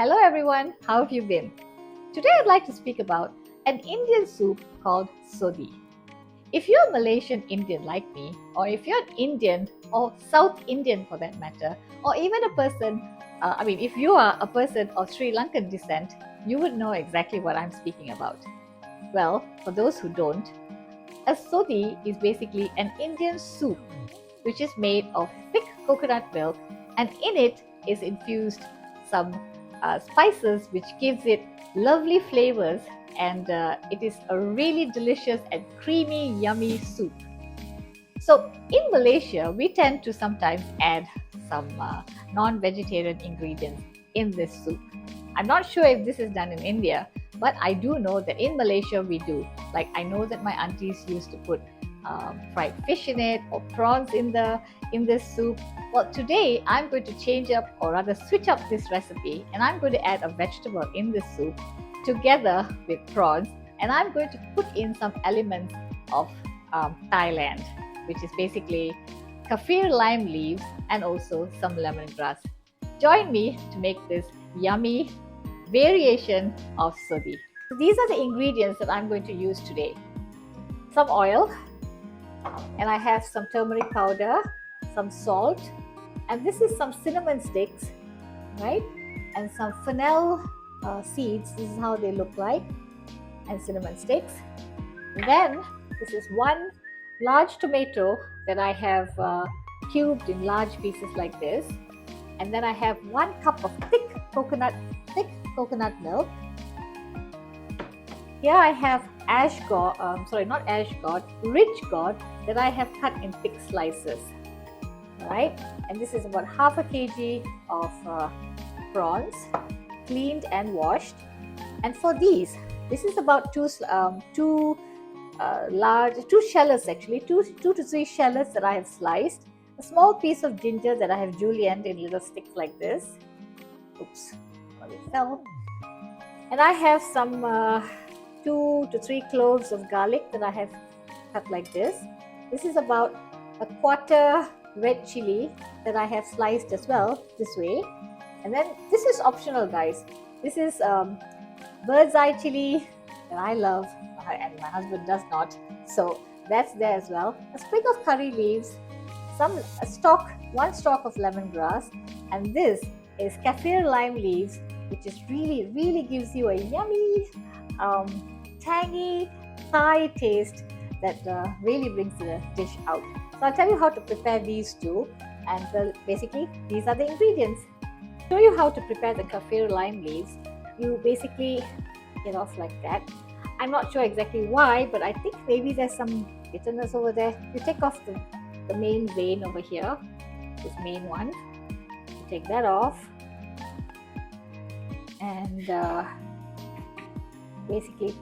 Hello everyone, how have you been? Today I'd like to speak about an Indian soup called Sothi. If you're a Malaysian Indian like me, or if you're an Indian or South Indian for that matter, or even a person, if you are a person of Sri Lankan descent, you would know exactly what I'm speaking about. Well, for those who don't, a Sothi is basically an Indian soup which is made of thick coconut milk, and in it is infused some spices which gives it lovely flavors, and it is a really delicious and creamy, yummy soup. So in Malaysia, we tend to sometimes add some non-vegetarian ingredients in this soup. I'm not sure if this is done in India, but I do know that in Malaysia we do. Like I know that my aunties used to put fried fish in it or prawns in this soup. Well, today I'm going to change up, or rather switch up this recipe, and I'm going to add a vegetable in this soup together with prawns, and I'm going to put in some elements of Thailand, which is basically kaffir lime leaves and also some lemongrass. Join me to make this yummy variation of Sothi. So these are the ingredients that I'm going to use today. Some oil, and I have some turmeric powder, some salt, and this is some cinnamon sticks, right? And some fennel seeds. This is how they look like, and cinnamon sticks. Then this is one large tomato that I have cubed in large pieces like this, and then I have 1 cup of thick coconut milk. Here I have rich gourd that I have cut in thick slices. All right, and this is about half a kg of prawns, cleaned and washed. And for these, this is about two shallots, actually, two to three shallots that I have sliced. A small piece of ginger that I have julienned in little sticks like this. Oops, it fell. And I have some 2 to 3 cloves of garlic that I have cut like this. This is about a quarter red chili that I have sliced as well, this way. And then this is optional, guys. This is bird's eye chili that I love, and my husband does not, so that's there as well. A sprig of curry leaves, one stalk of lemongrass, and this is kaffir lime leaves, which is really gives you a yummy, tangy Thai taste that really brings the dish out. So I'll tell you how to prepare these two, and basically these are the ingredients. To show you how to prepare the kaffir lime leaves, you basically get off like that. I'm not sure exactly why, but I think maybe there's some bitterness over there. You take off the main vein over here, this main one. You take that off, and basically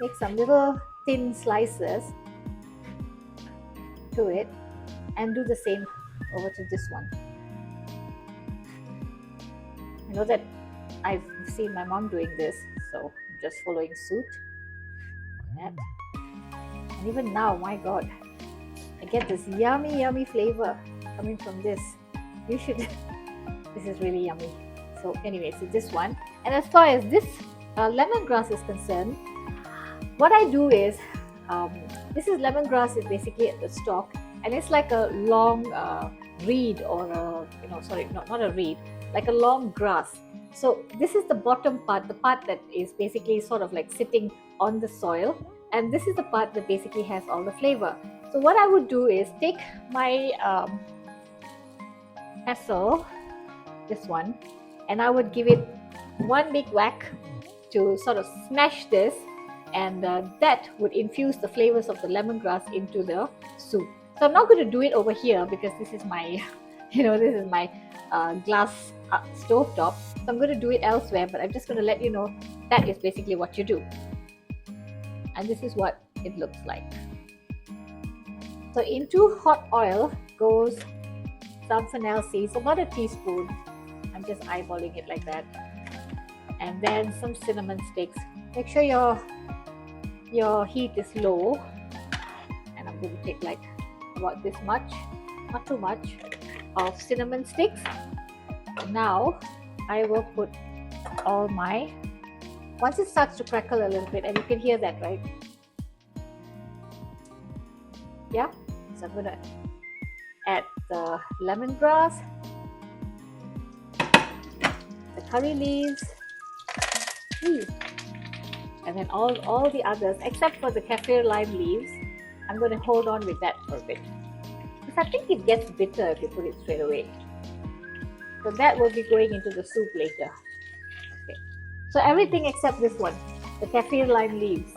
make some little thin slices to it, and do the same over to this one. I know that I've seen my mom doing this, so I'm just following suit on that. And even now, my God, I get this yummy flavor coming from this. This is really yummy. So anyway, so this one. And as far as this lemongrass is concerned, what I do is, this is lemongrass is basically at the stalk, and it's like a long reed, or not a reed, like a long grass. So this is the bottom part, the part that is basically sort of like sitting on the soil, and this is the part that basically has all the flavor. So what I would do is take my pestle, this one, and I would give it one big whack to sort of smash this, and that would infuse the flavors of the lemongrass into the soup. So I'm not going to do it over here because this is my glass stove top. So I'm going to do it elsewhere, but I'm just going to let you know that is basically what you do. And this is what it looks like. So into hot oil goes some fennel seeds, about a teaspoon. I'm just eyeballing it like that. And then some cinnamon sticks. Make sure your heat is low. And I'm going to take like about this much, not too much, of cinnamon sticks. Now I will put all my, once it starts to crackle a little bit, and you can hear that, right? Yeah, so I'm gonna add the lemongrass, the curry leaves, and then all the others except for the kaffir lime leaves. I'm going to hold on with that for a bit because I think it gets bitter if you put it straight away. So that will be going into the soup later. Okay. So everything except this one, the kaffir lime leaves.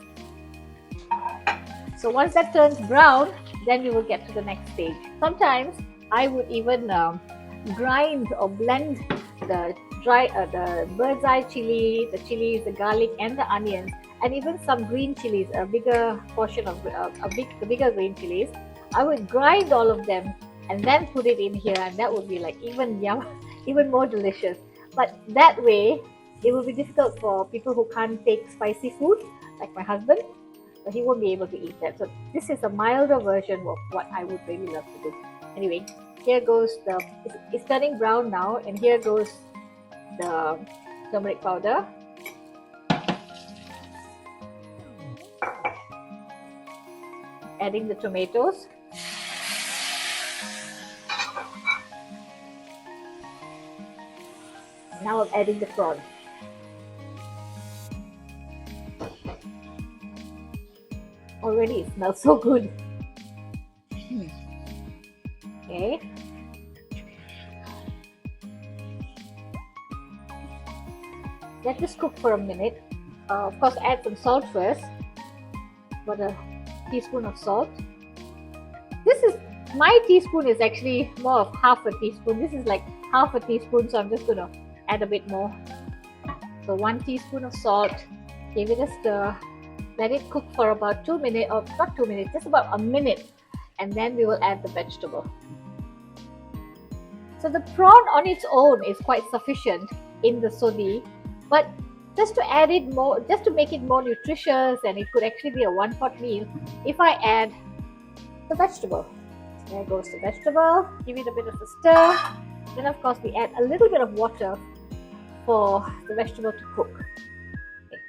So once that turns brown, then we will get to the next stage. Sometimes I would even grind or blend the the bird's eye chili, the chilies, the garlic, and the onions, and even some green chilies, a bigger portion of the bigger green chilies. I would grind all of them and then put it in here, and that would be like even even more delicious. But that way, it will be difficult for people who can't take spicy food, like my husband. So he won't be able to eat that. So this is a milder version of what I would really love to do. Anyway, here goes it's turning brown now, and here goes the turmeric powder. Adding the tomatoes. Now I'm adding the prawn. Already it smells so good. Okay. Let this cook for a minute. Of course, add some salt first. About a teaspoon of salt. My teaspoon is actually more of half a teaspoon. This is like half a teaspoon, so I'm just going to add a bit more. So 1 teaspoon of salt. Give it a stir. Let it cook for about 2 minutes, or not 2 minutes, just about a minute, and then we will add the vegetable. So the prawn on its own is quite sufficient in the sodhi, but just to add it more, just to make it more nutritious, and it could actually be a one-pot meal if I add the vegetable. There goes the vegetable. Give it a bit of a stir. Then of course we add a little bit of water for the vegetable to cook. Okay.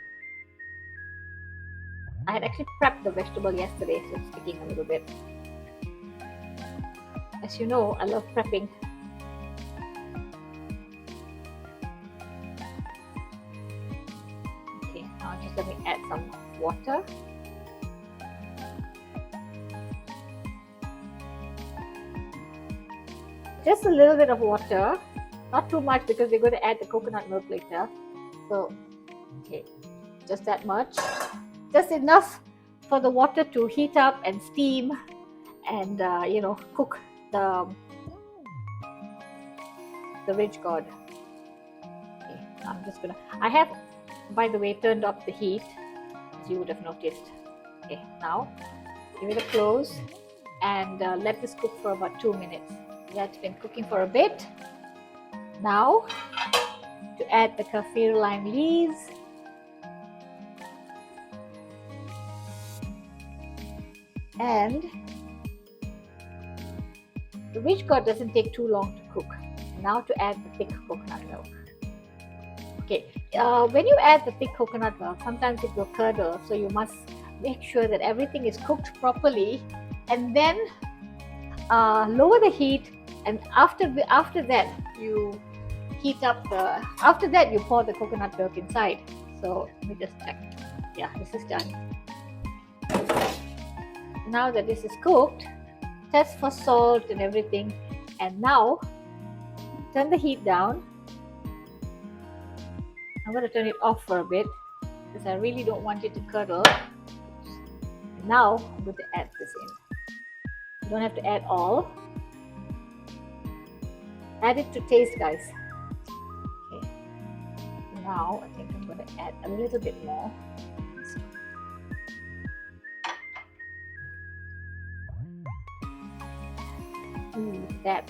I had actually prepped the vegetable yesterday, so it's sticking a little bit. As you know, I love prepping. Okay, now just let me add some water. Just a little bit of water, not too much because we're going to add the coconut milk later. So, okay, just that much. Just enough for the water to heat up and steam and, cook the ridge gourd. Okay, I'm just going to, I have, by the way, turned up the heat, as you would have noticed. Okay, now give it a close and let this cook for about 2 minutes. That's been cooking for a bit. Now, to add the kaffir lime leaves. And the ridge gourd doesn't take too long to cook. Now to add the thick coconut milk. Okay, when you add the thick coconut milk, sometimes it will curdle, so you must make sure that everything is cooked properly, and then lower the heat. And after that, you heat up after that you pour the coconut milk inside. So let me just check. Yeah, this is done. Now that this is cooked, test for salt and everything. And now, turn the heat down. I'm going to turn it off for a bit because I really don't want it to curdle. And now, I'm going to add this in. You don't have to add all. Add it to taste, guys. Okay. Now I think I'm going to add a little bit more. Ooh, that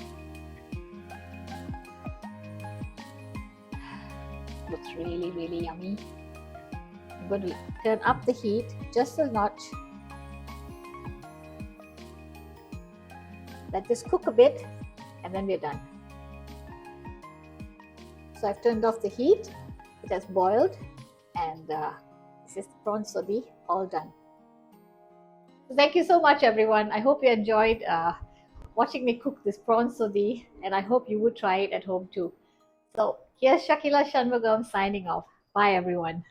looks really, really yummy. I'm going to turn up the heat just a notch. Let this cook a bit, and then we're done. So I've turned off the heat. It has boiled, and this is prawn sodi all done. So thank you so much, everyone. I hope you enjoyed watching me cook this prawn sodi, and I hope you would try it at home too. So here's Shakila Shanmugam signing off. Bye, everyone.